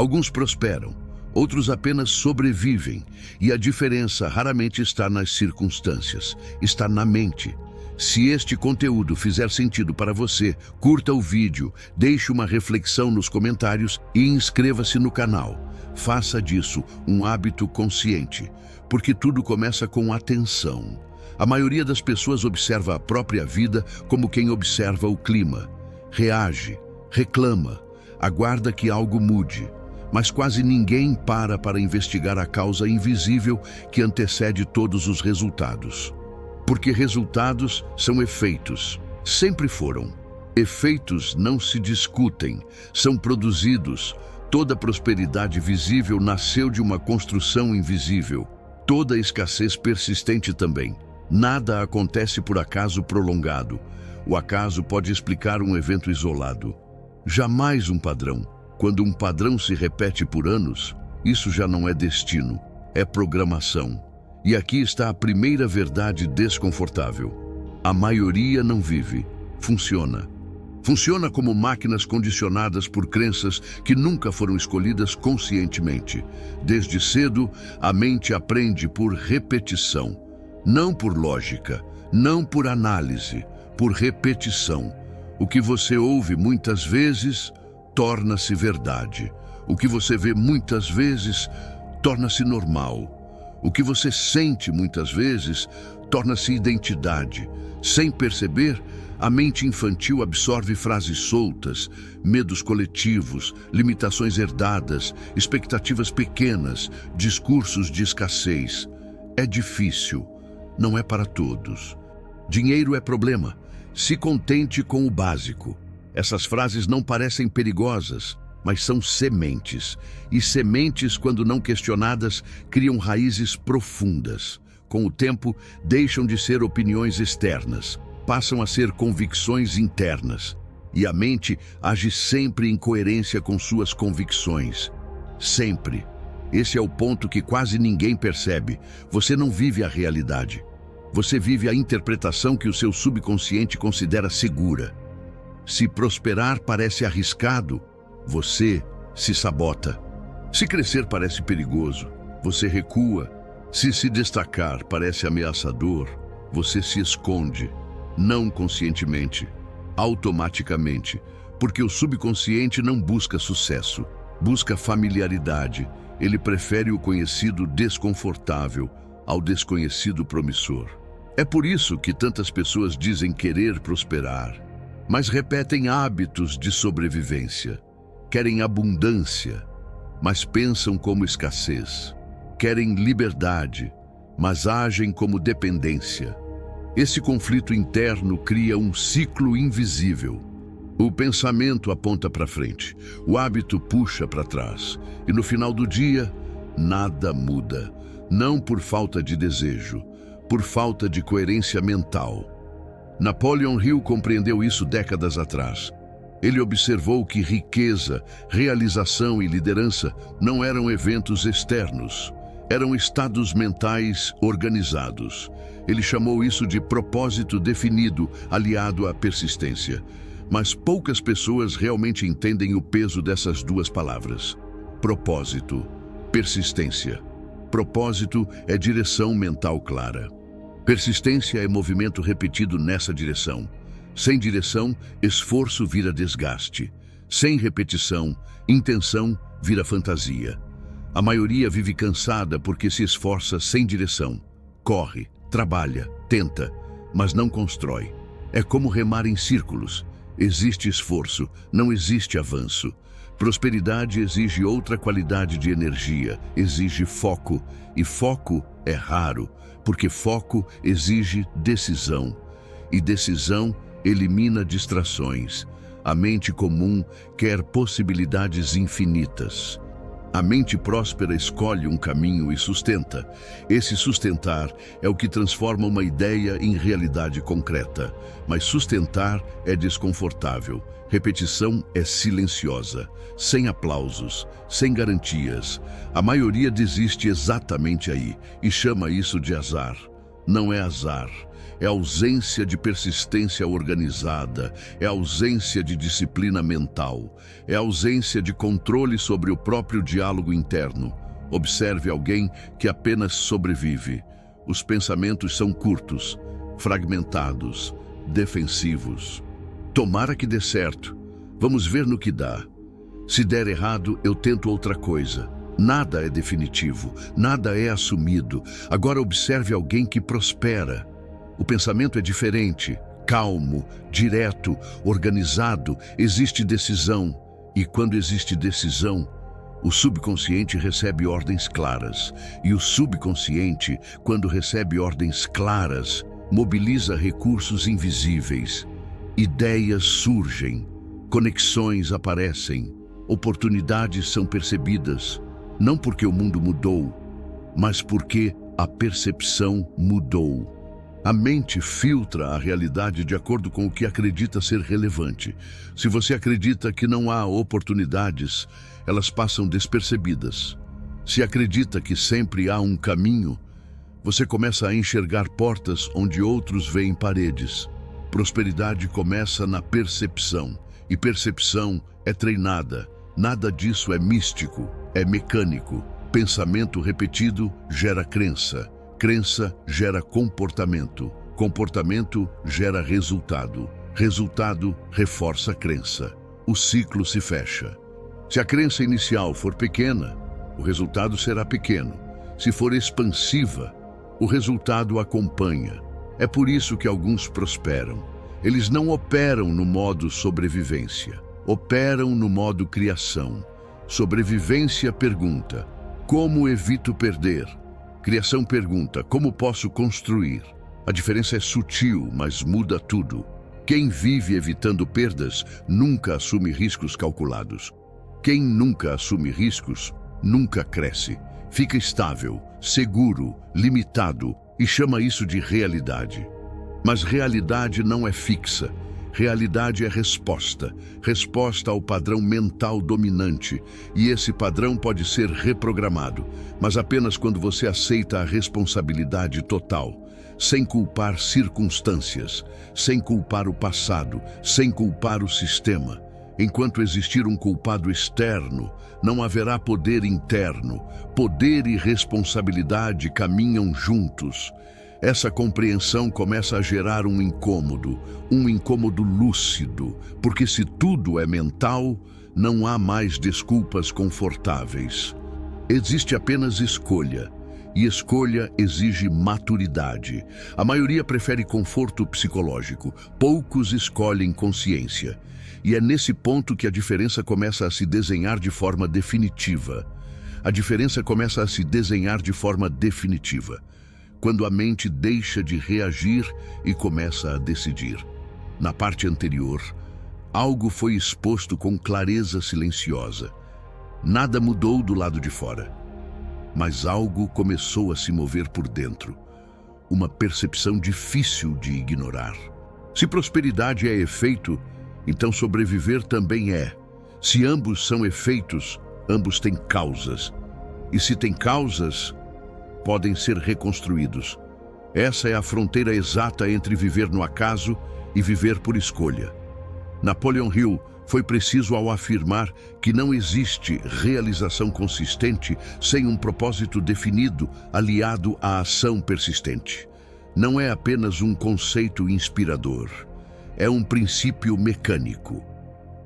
Alguns prosperam, outros apenas sobrevivem, e a diferença raramente está nas circunstâncias, está na mente. Se este conteúdo fizer sentido para você, curta o vídeo, deixe uma reflexão nos comentários e inscreva-se no canal. Faça disso um hábito consciente, porque tudo começa com atenção. A maioria das pessoas observa a própria vida como quem observa o clima. Reage, reclama, aguarda que algo mude. Mas quase ninguém para investigar a causa invisível que antecede todos os resultados. Porque resultados são efeitos, sempre foram. Efeitos não se discutem, são produzidos. Toda prosperidade visível nasceu de uma construção invisível. Toda escassez persistente também. Nada acontece por acaso prolongado. O acaso pode explicar um evento isolado. Jamais um padrão. Quando um padrão se repete por anos, isso já não é destino, é programação. E aqui está a primeira verdade desconfortável. A maioria não vive, funciona. Funciona como máquinas condicionadas por crenças que nunca foram escolhidas conscientemente. Desde cedo, a mente aprende por repetição. Não por lógica, não por análise, por repetição. O que você ouve muitas vezes torna-se verdade. O que você vê muitas vezes torna-se normal. O que você sente muitas vezes torna-se identidade. Sem perceber, a mente infantil absorve frases soltas, medos coletivos, limitações herdadas, expectativas pequenas, discursos de escassez. É difícil, não é para todos. Dinheiro é problema. Se contente com o básico. Essas frases não parecem perigosas, mas são sementes. E sementes, quando não questionadas, criam raízes profundas. Com o tempo, deixam de ser opiniões externas, passam a ser convicções internas. E a mente age sempre em coerência com suas convicções. Sempre. Esse é o ponto que quase ninguém percebe. Você não vive a realidade. Você vive a interpretação que o seu subconsciente considera segura. Se prosperar parece arriscado, você se sabota. Se crescer parece perigoso, você recua. Se destacar parece ameaçador, você se esconde. Não conscientemente, automaticamente, porque o subconsciente não busca sucesso, busca familiaridade. Ele prefere o conhecido desconfortável ao desconhecido promissor. É por isso que tantas pessoas dizem querer prosperar, mas repetem hábitos de sobrevivência. Querem abundância, mas pensam como escassez. Querem liberdade, mas agem como dependência. Esse conflito interno cria um ciclo invisível. O pensamento aponta para frente, o hábito puxa para trás, e no final do dia, nada muda. Não por falta de desejo, por falta de coerência mental. Napoleon Hill compreendeu isso décadas atrás. Ele observou que riqueza, realização e liderança não eram eventos externos, eram estados mentais organizados. Ele chamou isso de propósito definido, aliado à persistência. Mas poucas pessoas realmente entendem o peso dessas duas palavras. Propósito, persistência. Propósito é direção mental clara. Persistência é movimento repetido nessa direção. Sem direção, esforço vira desgaste. Sem repetição, intenção vira fantasia. A maioria vive cansada porque se esforça sem direção. Corre, trabalha, tenta, mas não constrói. É como remar em círculos. Existe esforço, não existe avanço. Prosperidade exige outra qualidade de energia, exige foco. E foco é raro, porque foco exige decisão. E decisão elimina distrações. A mente comum quer possibilidades infinitas. A mente próspera escolhe um caminho e sustenta. Esse sustentar é o que transforma uma ideia em realidade concreta. Mas sustentar é desconfortável. Repetição é silenciosa, sem aplausos, sem garantias. A maioria desiste exatamente aí e chama isso de azar. Não é azar, é ausência de persistência organizada, é ausência de disciplina mental, é ausência de controle sobre o próprio diálogo interno. Observe alguém que apenas sobrevive. Os pensamentos são curtos, fragmentados, defensivos. Tomara que dê certo. Vamos ver no que dá. Se der errado, eu tento outra coisa. Nada é definitivo, nada é assumido. Agora observe alguém que prospera. O pensamento é diferente, calmo, direto, organizado, existe decisão. E quando existe decisão, o subconsciente recebe ordens claras. E o subconsciente, quando recebe ordens claras, mobiliza recursos invisíveis. Ideias surgem, conexões aparecem, oportunidades são percebidas. Não porque o mundo mudou, mas porque a percepção mudou. A mente filtra a realidade de acordo com o que acredita ser relevante. Se você acredita que não há oportunidades, elas passam despercebidas. Se acredita que sempre há um caminho, você começa a enxergar portas onde outros veem paredes. Prosperidade começa na percepção, e percepção é treinada. Nada disso é místico, é mecânico. Pensamento repetido gera crença. Crença gera comportamento. Comportamento gera resultado. Resultado reforça a crença. O ciclo se fecha. Se a crença inicial for pequena, o resultado será pequeno. Se for expansiva, o resultado acompanha. É por isso que alguns prosperam. Eles não operam no modo sobrevivência. Operam no modo criação. Sobrevivência pergunta: como evito perder? Criação pergunta: como posso construir? A diferença é sutil, mas muda tudo. Quem vive evitando perdas nunca assume riscos calculados. Quem nunca assume riscos nunca cresce. Fica estável, seguro, limitado e chama isso de realidade. Mas realidade não é fixa. Realidade é resposta. Resposta ao padrão mental dominante. E esse padrão pode ser reprogramado, mas apenas quando você aceita a responsabilidade total, sem culpar circunstâncias, sem culpar o passado, sem culpar o sistema. Enquanto existir um culpado externo, não haverá poder interno. Poder e responsabilidade caminham juntos. Essa compreensão começa a gerar um incômodo lúcido, porque se tudo é mental, não há mais desculpas confortáveis. Existe apenas escolha, e escolha exige maturidade. A maioria prefere conforto psicológico, poucos escolhem consciência. E é nesse ponto que a diferença começa a se desenhar de forma definitiva. A diferença começa a se desenhar de forma definitiva, quando a mente deixa de reagir e começa a decidir. Na parte anterior, algo foi exposto com clareza silenciosa. Nada mudou do lado de fora, mas algo começou a se mover por dentro. Uma percepção difícil de ignorar. Se prosperidade é efeito, então sobreviver também é. Se ambos são efeitos, ambos têm causas. E se têm causas, podem ser reconstruídos. Essa é a fronteira exata entre viver no acaso e viver por escolha. Napoleon Hill foi preciso ao afirmar que não existe realização consistente sem um propósito definido aliado à ação persistente. Não é apenas um conceito inspirador, é um princípio mecânico.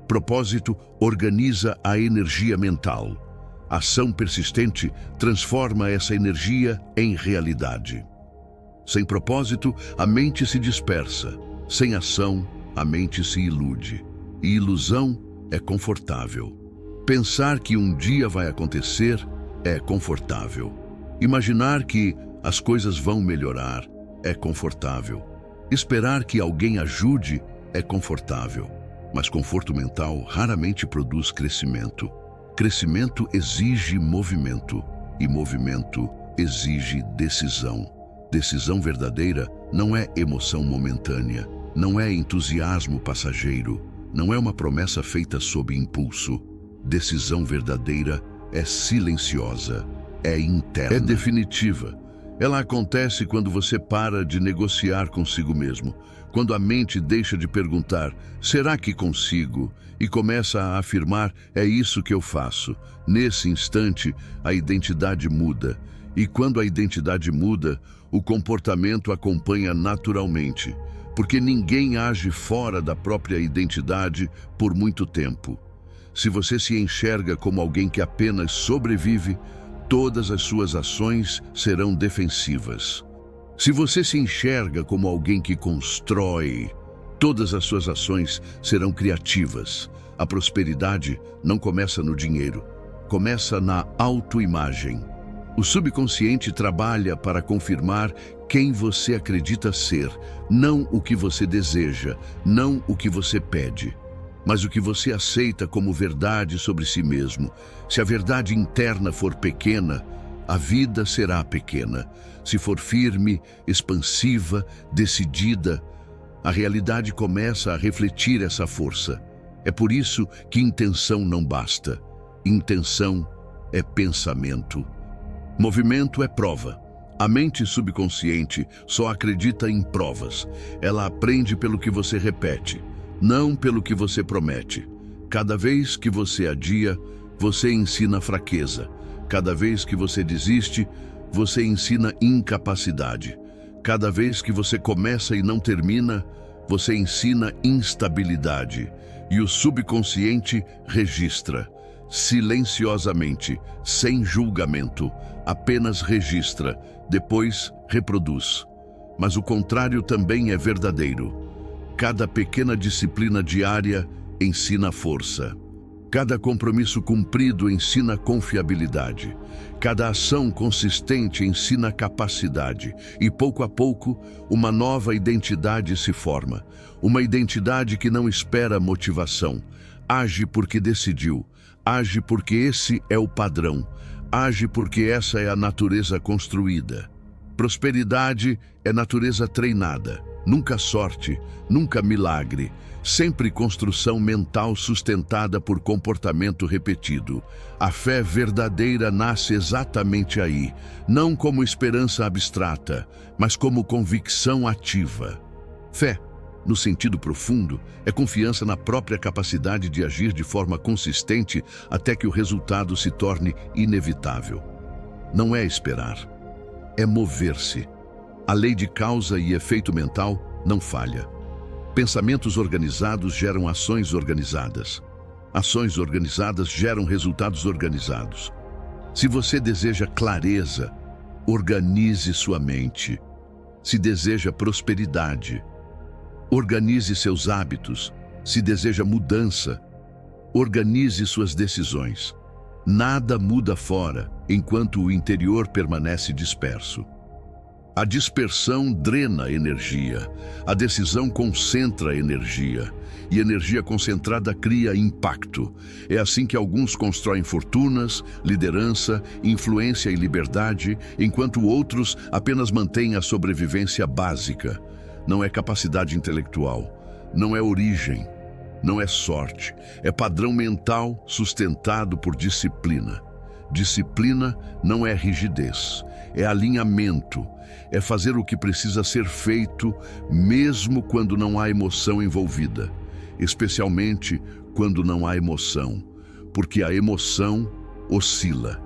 Propósito organiza a energia mental. Ação persistente transforma essa energia em realidade. Sem propósito, a mente se dispersa. Sem ação, a mente se ilude. E ilusão é confortável. Pensar que um dia vai acontecer é confortável. Imaginar que as coisas vão melhorar é confortável. Esperar que alguém ajude é confortável. Mas conforto mental raramente produz crescimento. Crescimento exige movimento, e movimento exige decisão. Decisão verdadeira não é emoção momentânea, não é entusiasmo passageiro, não é uma promessa feita sob impulso. Decisão verdadeira é silenciosa, é interna, é definitiva. Ela acontece quando você para de negociar consigo mesmo, quando a mente deixa de perguntar, será que consigo? E começa a afirmar, é isso que eu faço. Nesse instante, a identidade muda. E quando a identidade muda, o comportamento acompanha naturalmente, porque ninguém age fora da própria identidade por muito tempo. Se você se enxerga como alguém que apenas sobrevive, todas as suas ações serão defensivas. Se você se enxerga como alguém que constrói, todas as suas ações serão criativas. A prosperidade não começa no dinheiro, começa na autoimagem. O subconsciente trabalha para confirmar quem você acredita ser, não o que você deseja, não o que você pede, mas o que você aceita como verdade sobre si mesmo. Se a verdade interna for pequena, a vida será pequena. Se for firme, expansiva, decidida, a realidade começa a refletir essa força. É por isso que intenção não basta. Intenção é pensamento. Movimento é prova. A mente subconsciente só acredita em provas. Ela aprende pelo que você repete, não pelo que você promete. Cada vez que você adia, você ensina fraqueza. Cada vez que você desiste, você ensina incapacidade. Cada vez que você começa e não termina, você ensina instabilidade. E o subconsciente registra, silenciosamente, sem julgamento, apenas registra, depois reproduz. Mas o contrário também é verdadeiro. Cada pequena disciplina diária ensina força. Cada compromisso cumprido ensina confiabilidade. Cada ação consistente ensina capacidade. E pouco a pouco, uma nova identidade se forma. Uma identidade que não espera motivação. Age porque decidiu. Age porque esse é o padrão. Age porque essa é a natureza construída. Prosperidade é natureza treinada. Nunca sorte, nunca milagre. Sempre construção mental sustentada por comportamento repetido. A fé verdadeira nasce exatamente aí, não como esperança abstrata, mas como convicção ativa. Fé, no sentido profundo, é confiança na própria capacidade de agir de forma consistente até que o resultado se torne inevitável. Não é esperar, é mover-se. A lei de causa e efeito mental não falha. Pensamentos organizados geram ações organizadas. Ações organizadas geram resultados organizados. Se você deseja clareza, organize sua mente. Se deseja prosperidade, organize seus hábitos. Se deseja mudança, organize suas decisões. Nada muda fora, enquanto o interior permanece disperso. A dispersão drena energia, a decisão concentra energia, e energia concentrada cria impacto. É assim que alguns constroem fortunas, liderança, influência e liberdade, enquanto outros apenas mantêm a sobrevivência básica. Não é capacidade intelectual, não é origem, não é sorte, é padrão mental sustentado por disciplina. Disciplina não é rigidez, é alinhamento. É fazer o que precisa ser feito, mesmo quando não há emoção envolvida. Especialmente quando não há emoção, porque a emoção oscila.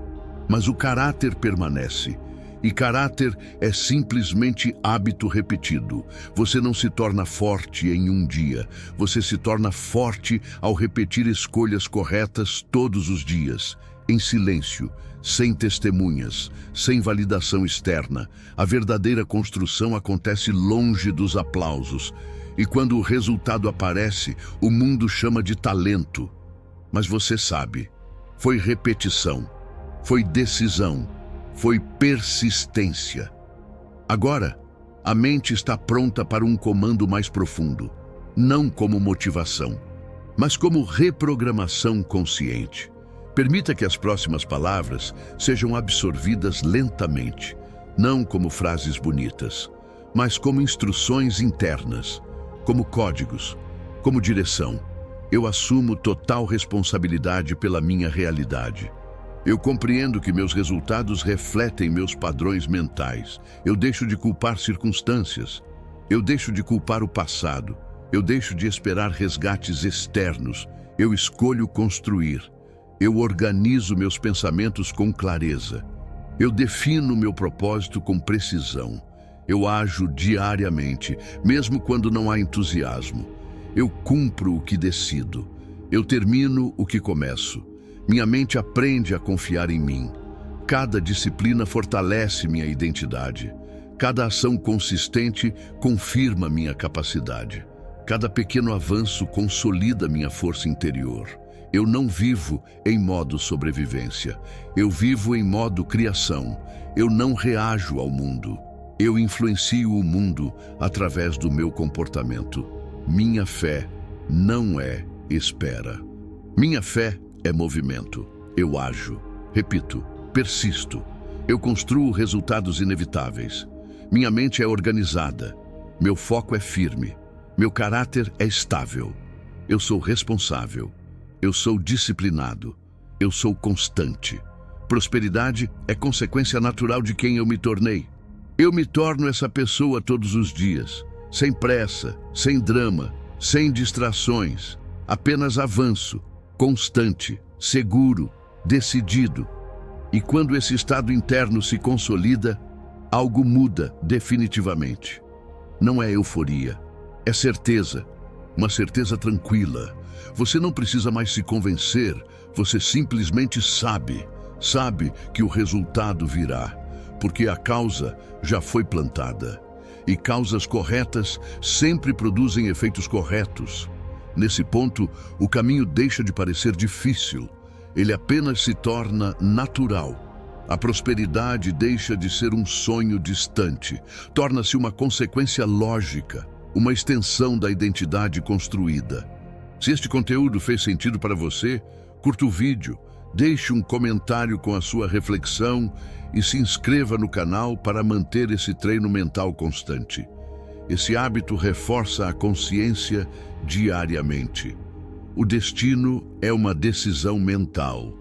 Mas o caráter permanece. E caráter é simplesmente hábito repetido. Você não se torna forte em um dia. Você se torna forte ao repetir escolhas corretas todos os dias, em silêncio, sem testemunhas, sem validação externa. A verdadeira construção acontece longe dos aplausos. E quando o resultado aparece, o mundo chama de talento. Mas você sabe, foi repetição, foi decisão, foi persistência. Agora, a mente está pronta para um comando mais profundo, não como motivação, mas como reprogramação consciente. Permita que as próximas palavras sejam absorvidas lentamente, não como frases bonitas, mas como instruções internas, como códigos, como direção. Eu assumo total responsabilidade pela minha realidade. Eu compreendo que meus resultados refletem meus padrões mentais. Eu deixo de culpar circunstâncias. Eu deixo de culpar o passado. Eu deixo de esperar resgates externos. Eu escolho construir. Eu organizo meus pensamentos com clareza. Eu defino meu propósito com precisão. Eu ajo diariamente, mesmo quando não há entusiasmo. Eu cumpro o que decido. Eu termino o que começo. Minha mente aprende a confiar em mim. Cada disciplina fortalece minha identidade. Cada ação consistente confirma minha capacidade. Cada pequeno avanço consolida minha força interior. Eu não vivo em modo sobrevivência. Eu vivo em modo criação. Eu não reajo ao mundo. Eu influencio o mundo através do meu comportamento. Minha fé não é espera. Minha fé é movimento. Eu ajo. Repito, persisto. Eu construo resultados inevitáveis. Minha mente é organizada. Meu foco é firme. Meu caráter é estável. Eu sou responsável. Eu sou disciplinado. Eu sou constante. Prosperidade é consequência natural de quem eu me tornei. Eu me torno essa pessoa todos os dias, sem pressa, sem drama, sem distrações. Apenas avanço, constante, seguro, decidido. E quando esse estado interno se consolida, algo muda definitivamente. Não é euforia, é certeza, uma certeza tranquila. Você não precisa mais se convencer, você simplesmente sabe que o resultado virá, porque a causa já foi plantada. E causas corretas sempre produzem efeitos corretos. Nesse ponto, o caminho deixa de parecer difícil, ele apenas se torna natural. A prosperidade deixa de ser um sonho distante, torna-se uma consequência lógica, uma extensão da identidade construída. Se este conteúdo fez sentido para você, curta o vídeo, deixe um comentário com a sua reflexão e se inscreva no canal para manter esse treino mental constante. Esse hábito reforça a consciência diariamente. O destino é uma decisão mental.